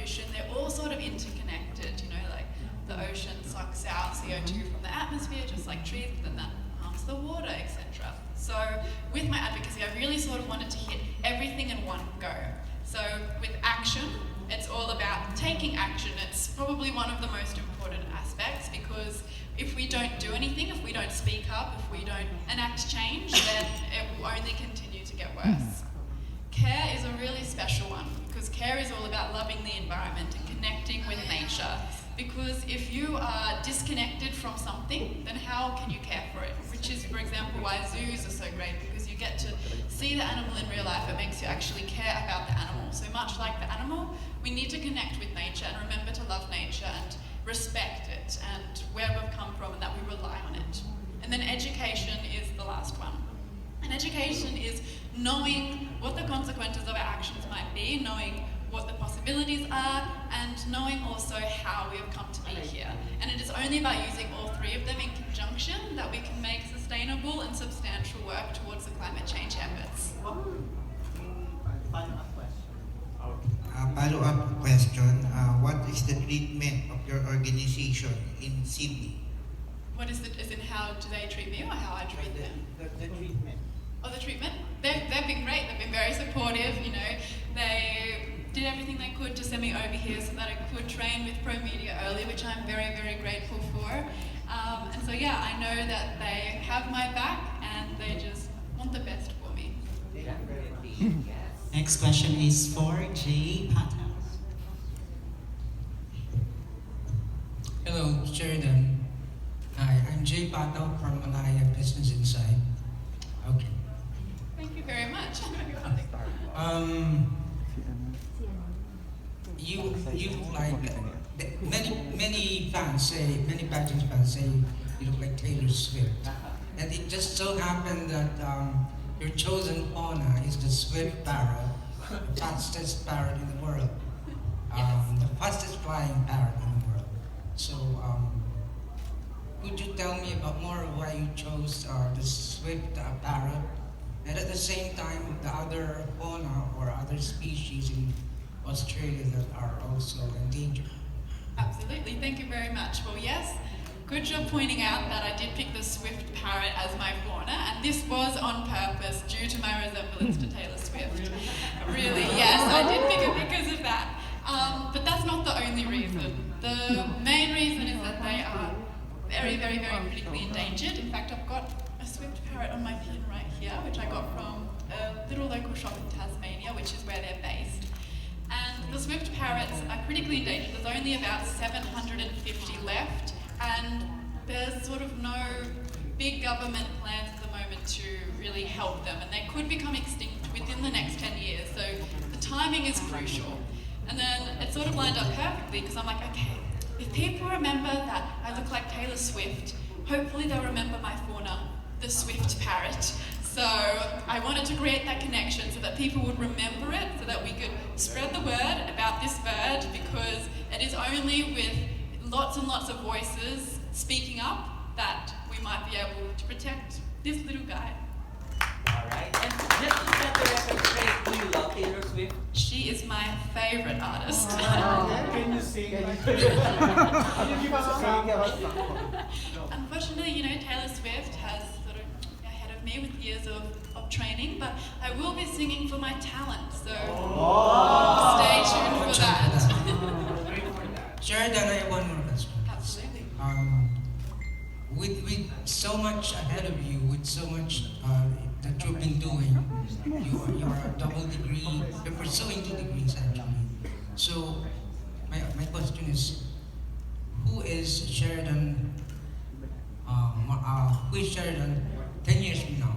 pollution, they're all sort of interconnected, you know, like the ocean sucks out CO2 from the atmosphere, just like trees, but then that harms the water, etc. So with my advocacy, I really sort of wanted to hit everything in one go. So with action, it's all about taking action. It's probably one of the most important aspects, because if we don't do anything, if we don't speak up, if we don't enact change, then it will only continue to get worse. Care is a really special one, because care is all about loving the environment and connecting with nature. Because if you are disconnected from something, then how can you care for it? Which is, for example, why zoos are so great, because you get to see the animal in real life. It makes you actually care about the animal. So much like the animal, we need to connect with nature and remember to love nature and respect it and where we've come from and that we rely on it. And then education is the last one. And education is knowing what the consequences of our actions might be, knowing what the possibilities are, and knowing also how we have come to be here. And it is only by using all three of them in conjunction that we can make sustainable and substantial work towards the climate change efforts. Follow-up question. What is the treatment of your organization in Sydney? What is as in how do they treat me or how I treat them? The treatment. Oh, the treatment? They've been great. They've been very supportive, you know. They did everything they could to send me over here so that I could train with Pro Media early, which I'm very, very grateful for. And so yeah, I know that they have my back and they just want the best for me. Next question is for Jay Patel. Hello, Sheridan. Hi, I'm Jay Patel from Malaya Business Insight. Okay. Thank you very much. You like many pageant fans say you look like Taylor Swift, and it just so happened that your chosen fauna is the swift parrot, the fastest parrot in the world, the fastest flying parrot in the world. So, could you tell me about more of why you chose the swift parrot, and at the same time the other fauna or other species in Australia that are also endangered? Absolutely, thank you very much. Well, yes, good job pointing out that I did pick the swift parrot as my fauna, and this was on purpose due to my resemblance to Taylor Swift. Really, yes, I did pick it because of that. But that's not the only reason. The main reason is that they are very, very, very critically endangered. In fact, I've got a swift parrot on my pin right here, which I got from a little local shop in Tasmania, which is where they're based. And the swift parrots are critically endangered. There's only about 750 left, and there's sort of no big government plans at the moment to really help them, and they could become extinct within the next 10 years, so the timing is crucial. And then it sort of lined up perfectly, because I'm like, okay, if people remember that I look like Taylor Swift, hopefully they'll remember my fauna, the swift parrot. So I wanted to create that connection so that people would remember it, so that we could spread the word about this bird, because it is only with lots and lots of voices speaking up that we might be able to protect this little guy. Alright, and just to set the record straight, do you love Taylor Swift? She is my favorite artist. Can you sing? Unfortunately, you know, Taylor Swift has sort of ahead of me with years of training, but I will be singing for my talent, so stay tuned for that. Sheridan, I have one more question. Absolutely. With so much ahead of you, with so much that you've been doing, you are a double degree, you're pursuing 2 degrees actually. So my question is, who is Sheridan 10 years from now?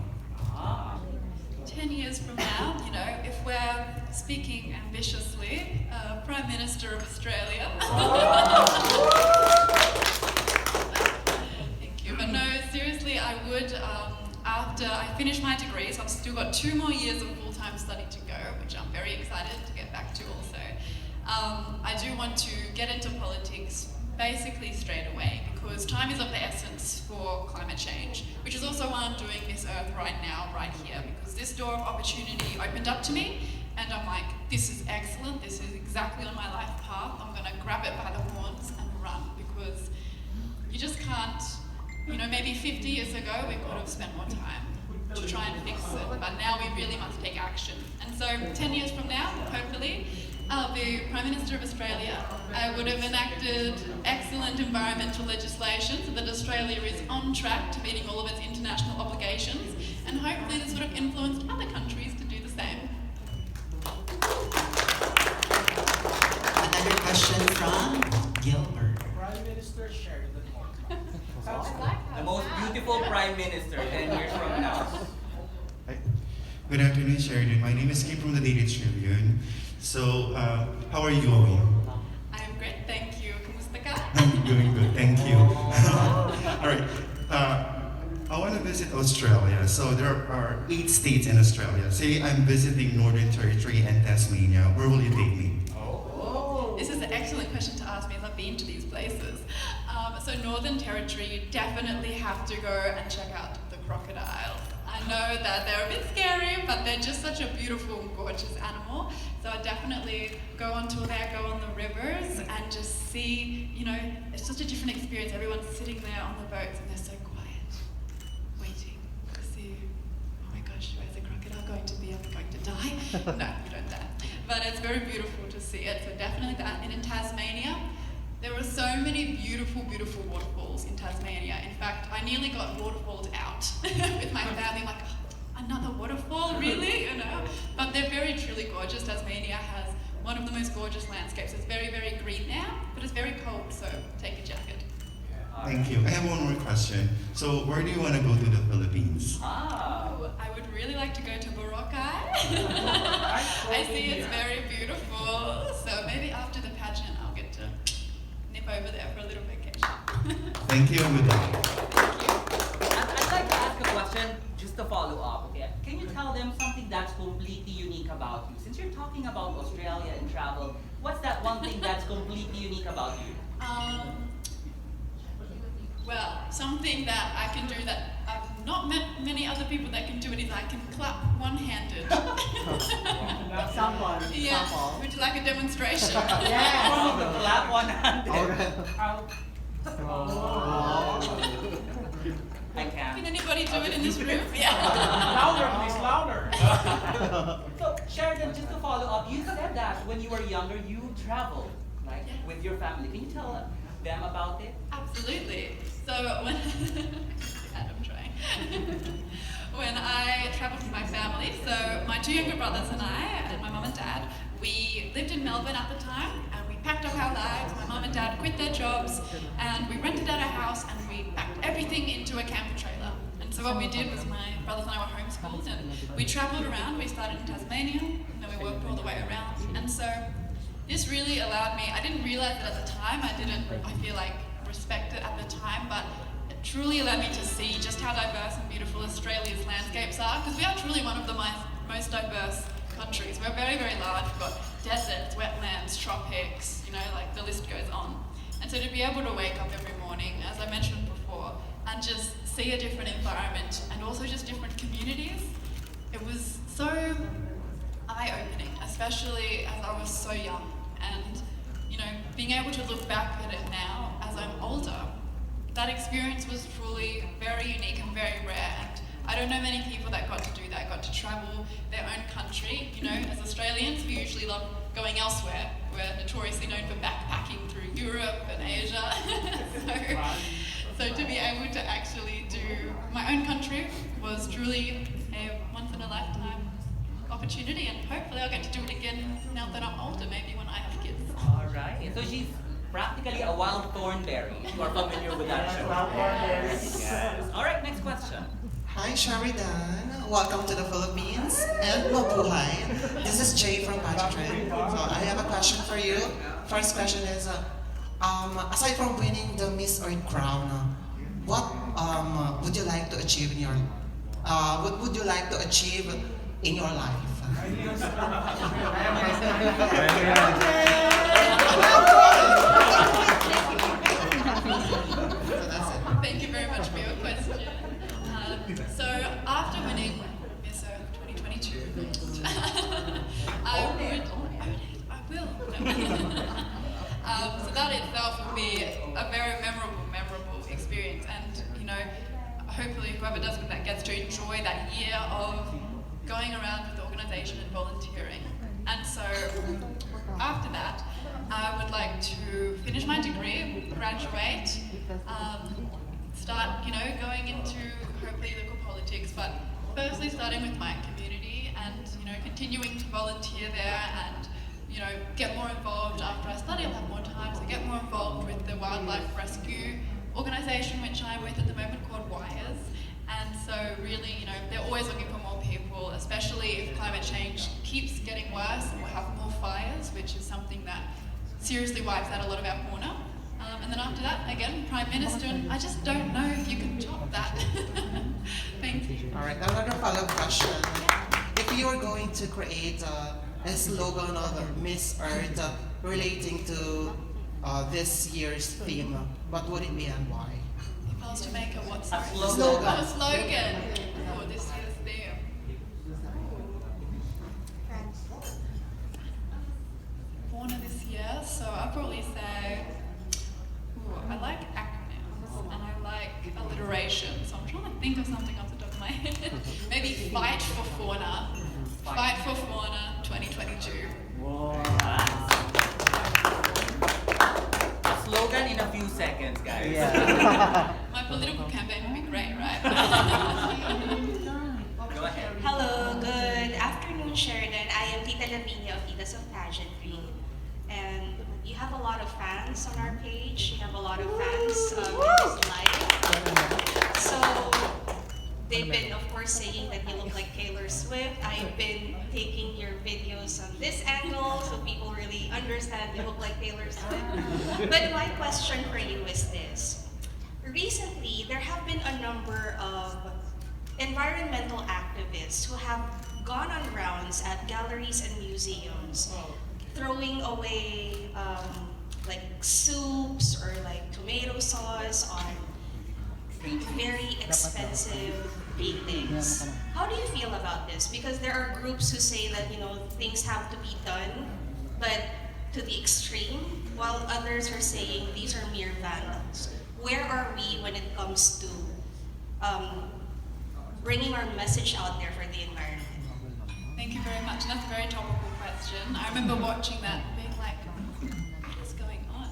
10 years from now, you know, if we're speaking ambitiously, Prime Minister of Australia. Thank you. But no, seriously, I would, after I finish my degree, so I've still got 2 more years of full-time study to go, which I'm very excited to get back to also. I do want to get into politics basically straight away, because time is of the essence for climate change, which is also why I'm doing This Earth right now, right here, because this door of opportunity opened up to me, and end, I'm like, this is excellent, this is exactly on my life path, I'm gonna grab it by the horns and run, because you just can't, maybe 50 years ago we could have spent more time to try and fix it, but now we really must take action. And so 10 years from now, hopefully, I'll be Prime Minister of Australia. I would have enacted excellent environmental legislation so that Australia is on track to meeting all of its international obligations, and hopefully this would have influenced other countries to do the same. Another question from Gilbert. Prime Minister Sheridan Mortlock. The most beautiful Prime Minister 10 years from now. Good afternoon, Sheridan. My name is Kim from the Daily Tribune. So, how are you going? I am great, thank you. Kumusta ka? I'm doing good, thank you. All right. I want to visit Australia. So there are 8 states in Australia. Say I'm visiting Northern Territory and Tasmania. Where will you take me? This is an excellent question to ask me as I've been to these places. So Northern Territory, you definitely have to go and check out the crocodiles. I know that they're a bit scary, but they're just such a beautiful, gorgeous animal. So I definitely go on tour there, go on the rivers, and just see, it's such a different experience. Everyone's sitting there on the boats and they're so quiet, waiting to see, oh my gosh, where's the crocodile going to be? Am I going to die? No, you don't die. But it's very beautiful to see it, so definitely that. And in Tasmania, there are so many beautiful, beautiful waterfalls in Tasmania. In fact, I nearly got waterfalls out with my family, like, oh, another waterfall, really? But they're very, truly gorgeous. Tasmania has one of the most gorgeous landscapes. It's very, very green now, but it's very cold, so take a jacket. Thank you. I have one more question. So, where do you want to go to the Philippines? Oh, I would really like to go to Boracay. I see it's very beautiful. So maybe after the pageant, I'll get to nip over there for a little vacation. Thank you and good luck. I'd like to ask a question just to follow up. Okay? Can you tell them something that's completely unique about you? Since you're talking about Australia and travel, what's that one thing that's completely unique about you? Well, something that I can do that I've not met many other people that can do it is I can clap one-handed. Someone. Yeah, would you like a demonstration? Clap one-handed. I Can can't. anybody do it in this room? Yeah. Louder, please, louder. So, Sheridan, just to follow up, you said that when you were younger, you traveled, right, Yeah. with your family. Can you tell them about it? Absolutely. So when I'm trying. When I traveled with my family, so my 2 younger brothers and I, and my mum and dad, we lived in Melbourne at the time, and we packed up our lives. My mum and dad quit their jobs, and we rented out a house, and we packed everything into a camper trailer. And so what we did was my brothers and I were homeschooled, and we traveled around. We started in Tasmania, and then we worked all the way around. And so this really allowed me, I didn't realize it at the time, I feel like, respect it at the time, but it truly allowed me to see just how diverse and beautiful Australia's landscapes are, because we are truly one of the most diverse countries. We're very, very large. We've got deserts, wetlands, tropics, the list goes on. And so to be able to wake up every morning, as I mentioned before, and just see a different environment and also just different communities, it was so eye-opening, especially as I was so young. And being able to look back at it now as I'm older, that experience was truly very unique and very rare. And I don't know many people that got to do that, got to travel their own country. As Australians, we usually love going elsewhere. We're notoriously known for backpacking through Europe and Asia. so to be able to actually do my own country was truly a once-in-a-lifetime opportunity, and hopefully I'll get to do it again now that I'm older, maybe when I have kids. All right. So she's practically a wild thornberry. You are familiar with that show. Yes. All right, next question. Hi Sheridan, welcome to the Philippines and mabuhay. This is Jay from Pageantry. So I have a question for you. First question is, aside from winning the Miss Earth crown, what would you like to achieve in your what would you like to achieve in your life? Thank you very much for your question. So after winning Miss Earth 2022, I going around with the organisation and volunteering. And so after that, I would like to finish my degree, graduate, start, going into hopefully local politics, but firstly starting with my community and, continuing to volunteer there and, get more involved. After I study, I'll have more time, so get more involved with the wildlife rescue organisation, which I'm with at the moment, called Wires. And so really, they're always looking for more people, especially if climate change keeps getting worse and we'll have more fires, which is something that seriously wipes out a lot of our fauna. And then after that, again, Prime Minister, and I just don't know if you can top that. Thank you. All right, another follow-up question. If you were going to create a slogan of Miss Earth relating to this year's theme, what would it be and why? If I was to make a what? A slogan. Slogan. Oh, a slogan for this year's theme. Fauna this year, so I'll probably say, I like acronyms and I like alliteration, so I'm trying to think of something off the top of my head. Maybe Fight for Fauna. Fight for Fauna 2022. A slogan in a few seconds, guys. My political campaign would be great, right? Go ahead. Hello, good afternoon, Sheridan. I am Tita Lavinia of Titas of Pageantry. And you have a lot of fans on our page. You have a lot of fans in this live. So they've been, of course, saying that you look like Taylor Swift. I've been taking your videos on this angle so people really understand you look like Taylor Swift. But my question for you is this. Recently, there have been a number of environmental activists who have gone on rounds at galleries and museums, throwing away like soups or like tomato sauce on very expensive paintings. How do you feel about this? Because there are groups who say that things have to be done, but to the extreme, while others are saying these are mere vandals. Where are we when it comes to bringing our message out there for the environment? Thank you very much. And that's a very topical question. I remember watching that and being like, what is going on?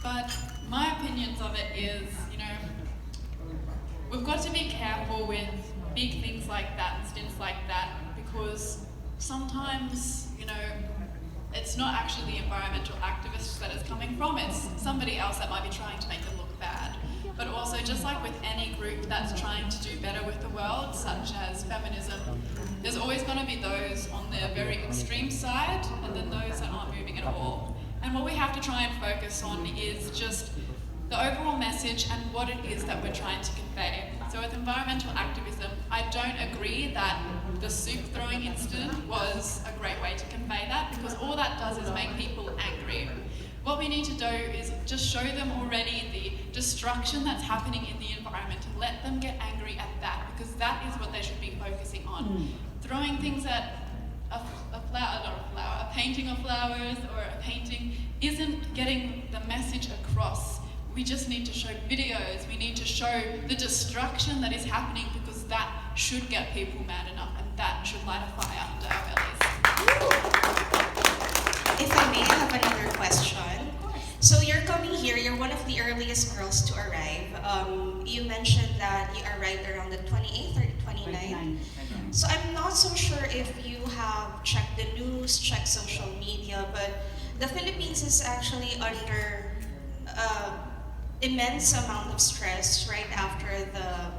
But my opinions of it is, we've got to be careful with big things like that and stints like that because sometimes, it's not actually the environmental activists that it's coming from, it's somebody else that might be trying to make it look bad. But also, just like with any group that's trying to do better with the world, such as feminism, there's always going to be those on the very extreme side and then those that aren't moving at all. And what we have to try and focus on is just the overall message and what it is that we're trying to convey. So with environmental activism, I don't agree that the soup throwing incident was a great way to convey that because all that does is make people angry. What we need to do is just show them already the destruction that's happening in the environment and let them get angry at that because that is what they should be focusing on. Throwing things at a painting of flowers or a painting isn't getting the message across. We just need to show videos, we need to show the destruction that is happening because that should get people mad enough and that should light a fire under our bellies. If I may, I have another question. So you're coming here, you're one of the earliest girls to arrive. You mentioned that you arrived around the 28th or the 29th. So I'm not so sure if you have checked the news, checked social media, but the Philippines is actually under immense amount of stress right after the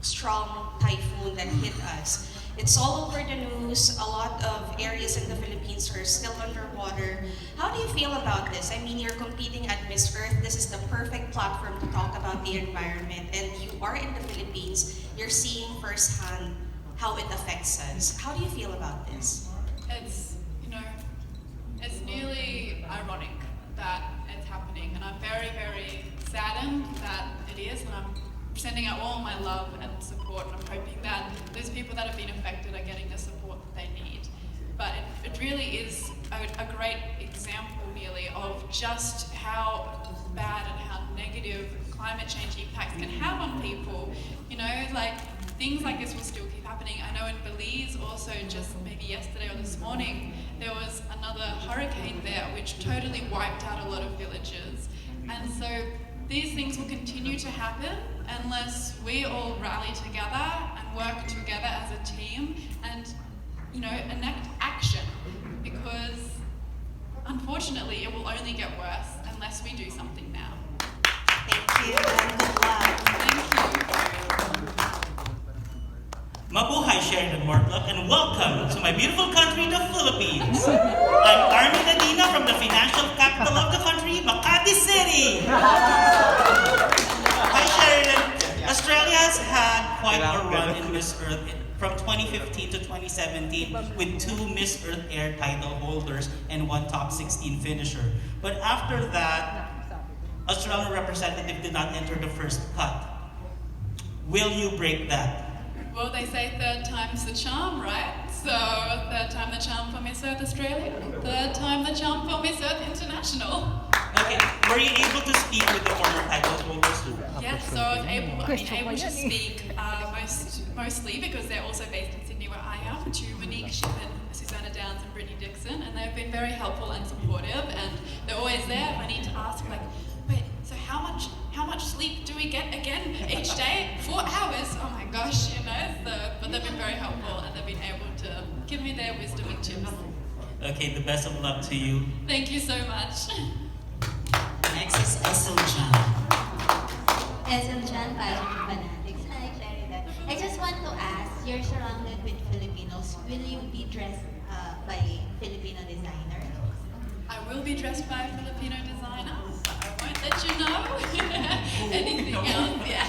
strong typhoon that hit us. It's all over the news. A lot of areas in the Philippines are still underwater. How do you feel about this? I mean, you're competing at Miss Earth. This is the perfect platform to talk about the environment. And you are in the Philippines. You're seeing firsthand how it affects us. How do you feel about this? It's, it's nearly ironic that it's happening. And I'm very, very saddened that it is. And I'm sending out all my love and support, and I'm hoping that those people that have been affected are getting the support that they need. But it really is a great example, really, of just how bad and how negative climate change impacts can have on people. things like this will still keep happening. I know in Belize also, just maybe yesterday or this morning, there was another hurricane there which totally wiped out a lot of villages. And so these things will continue to happen unless we all rally together and work together as a team and, you know, enact action, because unfortunately it will only get worse unless we do something now. Thank you and good luck. Thank you. Mabuhay, Sheridan Mortlock, and welcome to my beautiful country, the Philippines. I'm Army Nadina from the financial capital of the country, Makati City. Hi, Sheridan. Australia has had quite a run in Miss Earth from 2015 to 2017 with 2 Miss Earth Air title holders and 1 top 16 finisher. But after that, Australian representative did not enter the first cut. Will you break that? Well, they say third time's the charm, right? So, third time the charm for Miss Earth Australia, third time the charm for Miss Earth International. Okay, were you able to speak with the former title holders? Yes, so I was able to speak mostly because they're also based in Sydney where I am, to Monique Shipman, Susanna Downs and Brittany Dixon, and they've been very helpful and supportive, and they're always there if I need to ask, like, wait, so how much sleep do we get again each day? 4 hours? Oh my gosh, you know, but they've been very helpful and they've been able to give me their wisdom and tips. Okay, the best of luck to you. Thank you so much. Next is Esel John. Esel John, Pageant Fanatics. Hi, Sheridan. I just want to ask, you're surrounded with Filipinos. Will you be dressed by Filipino designer? I will be dressed by a Filipino designer, but I won't let you know anything else, yeah.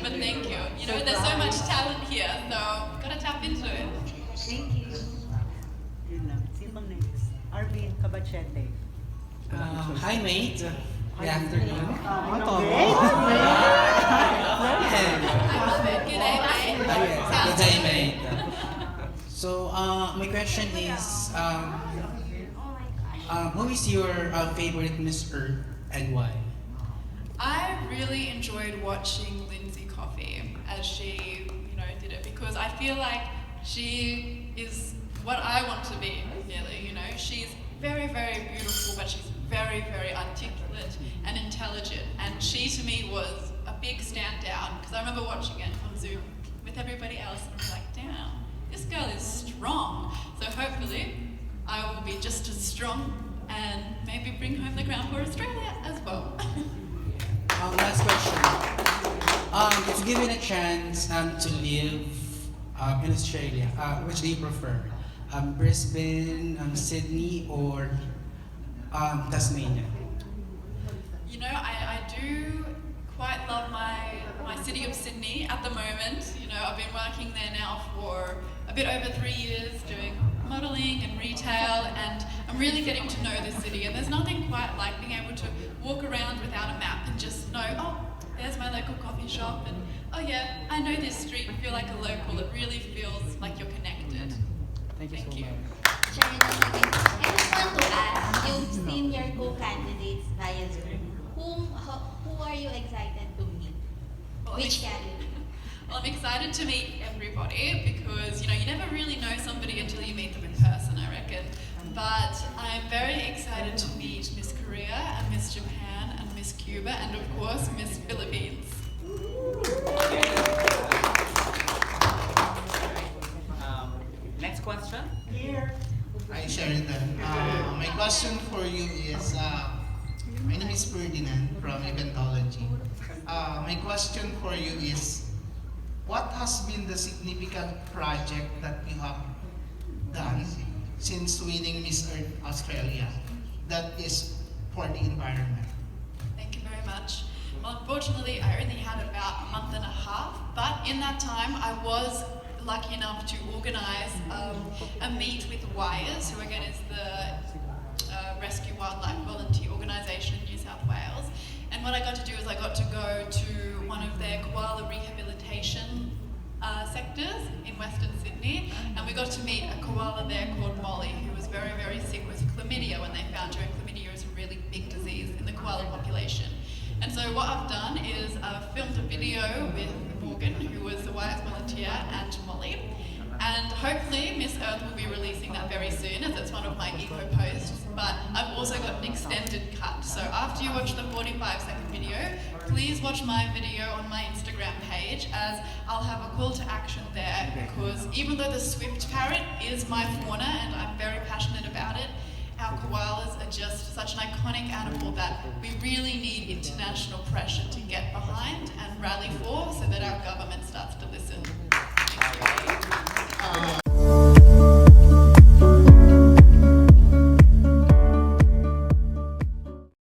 But thank you. You know, there's so much talent here, so gotta tap into it. Thank you. Arvin Cabachete. Hi, mate. Good afternoon. I love it. Good day, mate. Good day, mate. So, my question is, who is your favorite Miss Earth and why? I really enjoyed watching Lindsay Coffey as she, you know, did it, because I feel like she is what I want to be, really, you know. She's very, very beautiful, but she's very, very articulate and intelligent. And she, to me, was a big standout, because I remember watching it on Zoom with everybody else, and I was like, damn, this girl is strong. So hopefully, I will be just as strong and maybe bring home the crown for Australia as well. Last question. If given a chance to live in Australia, which do you prefer? Brisbane, Sydney, or Tasmania? You know, I do quite love my city of Sydney at the moment. You know, I've been working there now for a bit over 3 years doing modelling and retail, and I'm really getting to know the city, and there's nothing quite like being able to walk around without a map and just know, oh, there's my local coffee shop, and oh yeah, I know this street and feel like a local. It really feels like you're connected. Thank you so you. much. Sheridan, again, I just want to ask, you've seen your co-candidates via Zoom. Who are you excited to meet? Well, Which candidate? Well, I'm excited to meet everybody because, you know, you never really know somebody until you meet them in person, I reckon. But I'm very excited to meet Miss Korea and Miss Japan and Miss Cuba and, of course, Miss Philippines. Next question. Here. Hi, Sheridan. My question for you is, my name is Ferdinand from Eventology. My question for you is, what has been the significant project that you have done since winning Miss Earth Australia that is for the environment? Thank you very much. Well, unfortunately, I only had about a month and a half, but in that time, I was lucky enough to organise a meet with WIRES, who again is the Rescue Wildlife Volunteer Organisation in New South Wales. And what I got to do is I got to go to one of their koala rehabilitation sectors in Western Sydney, and we got to meet a koala there called Molly, who was very, very sick with chlamydia when they found her, and chlamydia is a really big disease in the koala population. And so what I've done is I've filmed a video with Morgan, who was Wise volunteer, and Molly. And hopefully Miss Earth will be releasing that very soon, as it's one of my eco posts. But I've also got an extended cut. So after you watch the 45-second video, please watch my video on my Instagram page, as I'll have a call to action there, because even though the swift parrot is my fauna and I'm very passionate about it, our koalas are just such an iconic animal that we really need international pressure